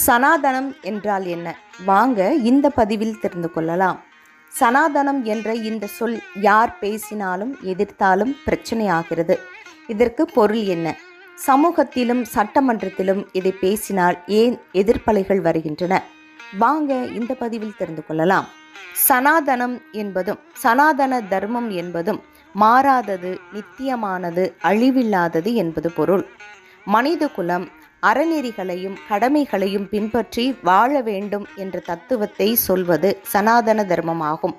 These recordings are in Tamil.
சனாதனம் என்றால் என்ன? வாங்க இந்த பதிவில் தெரிந்து கொள்ளலாம். சனாதனம் என்ற இந்த சொல் யார் பேசினாலும் எதிர்த்தாலும் பிரச்சனையாகிறது. இதற்கு பொருள் என்ன? சமூகத்திலும் சட்டமன்றத்திலும் இதை பேசினால் ஏன் எதிர்ப்பலைகள் வருகின்றன? வாங்க இந்த பதிவில் தெரிந்து கொள்ளலாம். சனாதனம் என்பதும் சனாதன தர்மம் என்பதும் மாறாதது, நித்தியமானது, அழிவில்லாதது என்பது பொருள். மனித குலம் அறநெறிகளையும் கடமைகளையும் பின்பற்றி வாழ வேண்டும் என்ற தத்துவத்தை சொல்வது சனாதன தர்மமாகும்.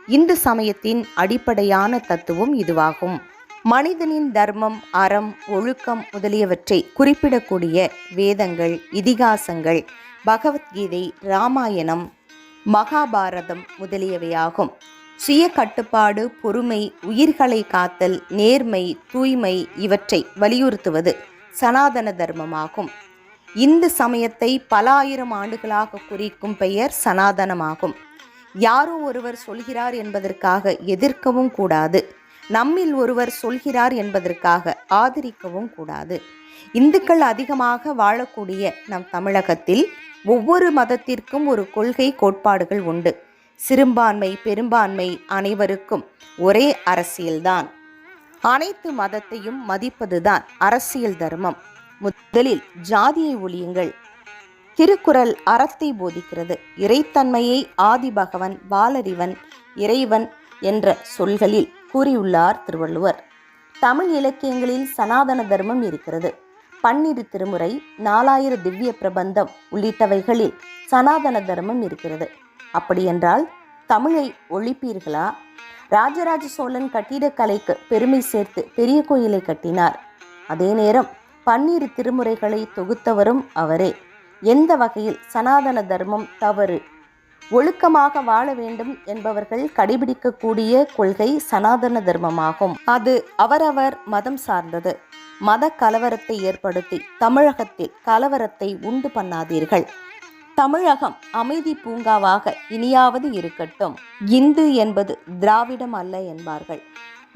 இந்து சமயத்தின் அடிப்படையான தத்துவம் இதுவாகும். மனிதனின் தர்மம், அறம், ஒழுக்கம் முதலியவற்றை குறிப்பிடக்கூடிய வேதங்கள், இதிகாசங்கள், பகவத்கீதை, இராமாயணம், மகாபாரதம் முதலியவையாகும். சுய கட்டுப்பாடு, பொறுமை, உயிர்களை காத்தல், நேர்மை, தூய்மை இவற்றை வலியுறுத்துவது சனாதன தர்மமாகும். இந்து சமயத்தை பல ஆயிரம் ஆண்டுகளாக குறிக்கும் பெயர் சனாதனமாகும். யாரோ ஒருவர் சொல்கிறார் என்பதற்காக எதிர்க்கவும் கூடாது. நம்மில் ஒருவர் சொல்கிறார் என்பதற்காக ஆதரிக்கவும் கூடாது. இந்துக்கள் அதிகமாக வாழக்கூடிய நம் தமிழகத்தில் ஒவ்வொரு மதத்திற்கும் ஒரு கொள்கை, கோட்பாடுகள் உண்டு. சிறுபான்மை, பெரும்பான்மை அனைவருக்கும் ஒரே அரசியல்தான். அனைத்து மதத்தையும் மதிப்பதுதான் அரசியல் தர்மம். முதலில் ஜாதியை ஒழியுங்கள். திருக்குறள் அறத்தை போதிக்கிறது. இறைத்தன்மையை ஆதி பகவன், பாலறிவன், இறைவன் என்ற சொல்களில் கூறியுள்ளார் திருவள்ளுவர். தமிழ் இலக்கியங்களில் சனாதன தர்மம் இருக்கிறது. 12 திருமுறை, 4000 திவ்ய பிரபந்தம் உள்ளிட்டவைகளில் சனாதன தர்மம் இருக்கிறது. அப்படியென்றால் தமிழை ஒழிப்பீர்களா? ராஜராஜ சோழன் கட்டிடக்கலைக்கு பெருமை சேர்த்து பெரிய கோயிலை கட்டினார். அதே நேரம் 12 திருமுறைகளை தொகுத்தவரும் அவரே. எந்த வகையில் சனாதன தர்மம் தவறு? ஒழுக்கமாக வாழ வேண்டும் என்பவர்கள் கடைபிடிக்கக்கூடிய கொள்கை சனாதன தர்மமாகும். அது அவரவர் மதம் சார்ந்தது. மத கலவரத்தை ஏற்படுத்தி தமிழகத்தில் கலவரத்தை உண்டு பண்ணாதீர்கள். தமிழகம் அமைதி பூங்காவாக இனியாவது இருக்கட்டும். இந்து என்பது திராவிடம் அல்ல என்பார்கள்.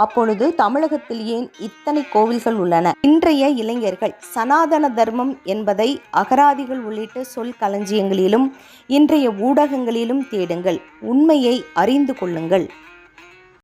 அப்பொழுது தமிழகத்தில் ஏன் இத்தனை கோவில்கள் உள்ளன? இன்றைய இளைஞர்கள் சனாதன தர்மம் என்பதை அகராதிகள் உள்ளிட்ட சொல் களஞ்சியங்களிலும் இன்றைய ஊடகங்களிலும் தேடுங்கள். உண்மையை அறிந்து கொள்ளுங்கள்.